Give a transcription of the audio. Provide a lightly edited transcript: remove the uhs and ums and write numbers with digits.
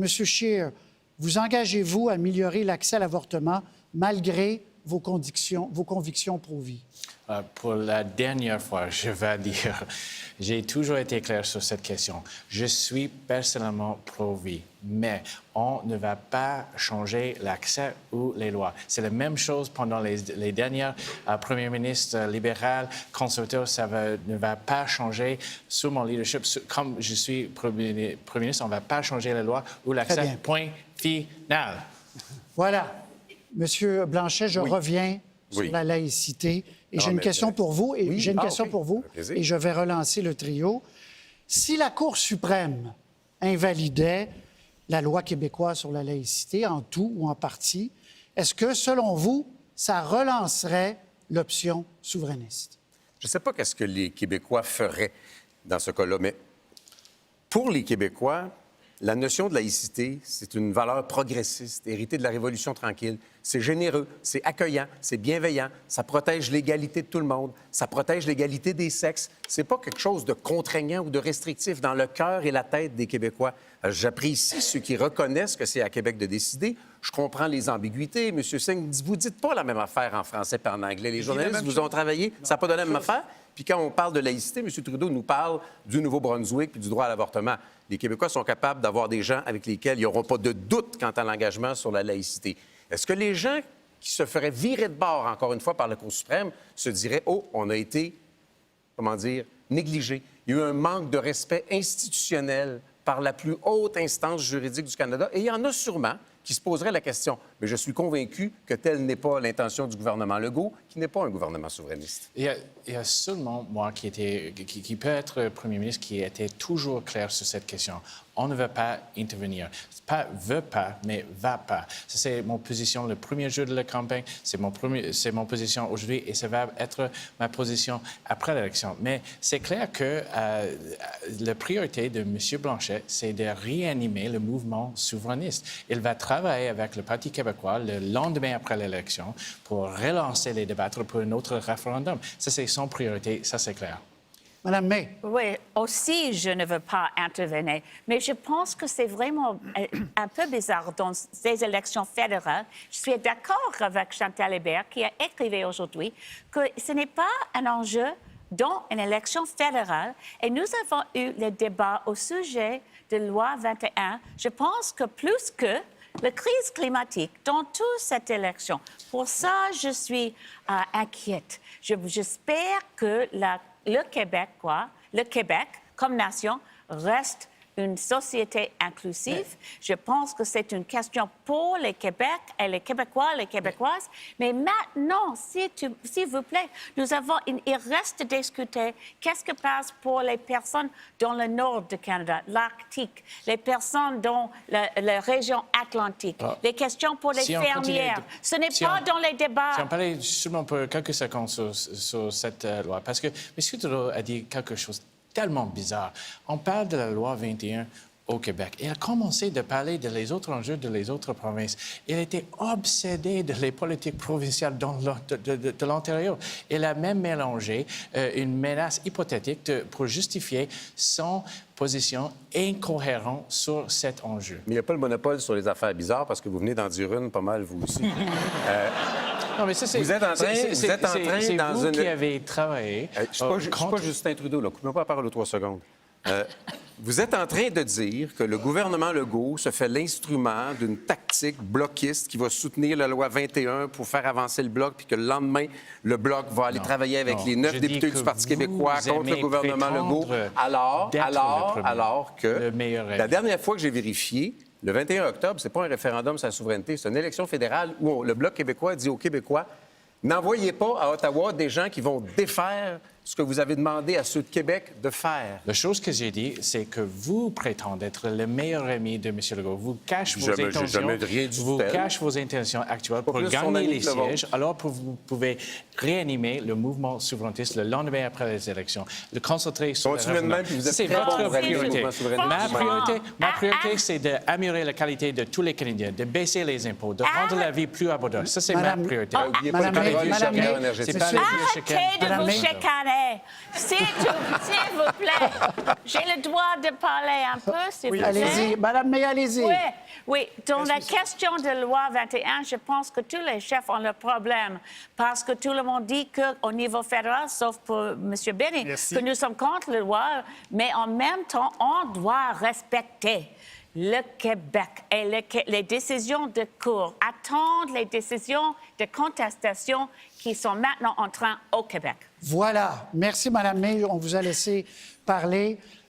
M. Scheer, vous engagez-vous à améliorer l'accès à l'avortement malgré vos convictions pro-vie? Pour la dernière fois, je vais dire, j'ai toujours été clair sur cette question. Je suis personnellement pro-vie, mais on ne va pas changer l'accès ou les lois. C'est la même chose pendant les dernières premiers ministres libéraux, conservateurs. Ne va pas changer sous mon leadership. Comme je suis premier ministre, on ne va pas changer les lois ou l'accès. Point final. Voilà. Monsieur Blanchet, je reviens sur la laïcité. Et j'ai une question pour vous, et et je vais relancer le trio. Si la Cour suprême invalidait la loi québécoise sur la laïcité, en tout ou en partie, est-ce que, selon vous, ça relancerait l'option souverainiste? Je ne sais pas qu'est-ce que les Québécois feraient dans ce cas-là, mais pour les Québécois, la notion de laïcité, c'est une valeur progressiste, héritée de la Révolution tranquille. C'est généreux, c'est accueillant, c'est bienveillant, ça protège l'égalité de tout le monde, ça protège l'égalité des sexes. C'est pas quelque chose de contraignant ou de restrictif dans le cœur et la tête des Québécois. J'apprécie ceux qui reconnaissent que c'est à Québec de décider. Je comprends les ambiguïtés. M. Singh, vous dites pas la même affaire en français et en anglais. Les journalistes vous ont travaillé, ça n'a pas donné la même affaire. Puis quand on parle de laïcité, M. Trudeau nous parle du Nouveau-Brunswick puis du droit à l'avortement. Les Québécois sont capables d'avoir des gens avec lesquels ils n'auront pas de doute quant à l'engagement sur la laïcité. Est-ce que les gens qui se feraient virer de bord, encore une fois, par la Cour suprême, se diraient « Oh, on a été, négligés. Il y a eu un manque de respect institutionnel par la plus haute instance juridique du Canada. » Et il y en a sûrement qui se poseraient la question. Mais je suis convaincu que telle n'est pas l'intention du gouvernement Legault, qui n'est pas un gouvernement souverainiste. Il y a seulement moi qui peut être premier ministre qui était toujours clair sur cette question. On ne va pas intervenir. Pas veut pas, mais va pas. C'est mon position le premier jour de la campagne, c'est mon position aujourd'hui et ça va être ma position après l'élection. Mais c'est clair que la priorité de M. Blanchet, c'est de réanimer le mouvement souverainiste. Il va travailler avec le Parti québécois le lendemain après l'élection pour relancer les débats pour un autre référendum. Ça, c'est son priorité, ça, c'est clair. Madame May. Oui, aussi, je ne veux pas intervenir, mais je pense que c'est vraiment un peu bizarre dans ces élections fédérales. Je suis d'accord avec Chantal Hébert qui a écrit aujourd'hui que ce n'est pas un enjeu dans une élection fédérale. Et nous avons eu le débat au sujet de loi 21. Je pense que plus que la crise climatique dans toute cette élection, pour ça, je suis inquiète. J'espère que le Québec, comme nation, reste une société inclusive. Je pense que c'est une question pour le Québec et les Québécois, les Québécoises. Mais maintenant, s'il vous plaît, il reste à discuter qu'est-ce qui passe pour les personnes dans le nord du Canada, l'Arctique, les personnes dans la région atlantique, les questions pour les fermières. Ce n'est pas dans les débats. Si on parlait seulement pour quelques secondes sur cette loi, parce que M. Trudeau a dit quelque chose tellement bizarre. On parle de la loi 21 au Québec. Il a commencé de parler des autres enjeux de autres provinces. Il était obsédé de les politiques provinciales de l'Ontario. Il a même mélangé une menace hypothétique pour justifier son position incohérente sur cet enjeu. Mais il n'y a pas le monopole sur les affaires bizarres parce que vous venez d'en dire une pas mal, vous aussi. Non, mais ça, c'est... Vous êtes en train dans vous une... qui avez travaillé... Je ne suis pas Justin Trudeau, là. Coupez-moi pas la parole aux 3 secondes. Vous êtes en train de dire que le gouvernement Legault se fait l'instrument d'une tactique bloquiste qui va soutenir la loi 21 pour faire avancer le Bloc, puis que le lendemain, le Bloc va aller travailler avec les 9 députés du Parti québécois contre le gouvernement Legault, alors que la dernière fois que j'ai vérifié, le 21 octobre, c'est pas un référendum sur la souveraineté, c'est une élection fédérale où le Bloc québécois dit aux Québécois « N'envoyez pas à Ottawa des gens qui vont défaire ce que vous avez demandé à ceux de Québec de faire. » La chose que j'ai dit, c'est que vous prétendez être le meilleur ami de M. Legault. Vous cachez vos intentions. Vous cachez vos intentions actuelles pour gagner les sièges, alors que vous pouvez réanimer le mouvement souverainiste le lendemain après les élections. Le concentrer sur c'est votre priorité. Ma priorité, c'est d'améliorer la qualité de tous les Canadiens, de baisser les impôts, de rendre la vie plus abordeuse. Ça, c'est ma priorité. N'oubliez pas le pétrole, le chèque énergétique. Arrêtez de vous chicaner. Bénin. S'il vous plaît. J'ai le droit de parler un peu, s'il vous plaît. Allez-y. Madame May, allez-y. Oui. Dans la question de loi 21, je pense que tous les chefs ont le problème parce que tout le monde dit qu'au niveau fédéral, sauf pour M. Benny, que nous sommes contre la loi, mais en même temps, on doit respecter le Québec et les décisions de cour, attendre les décisions de contestation qui sont maintenant en train au Québec. Voilà. Merci, Madame May. On vous a laissé parler.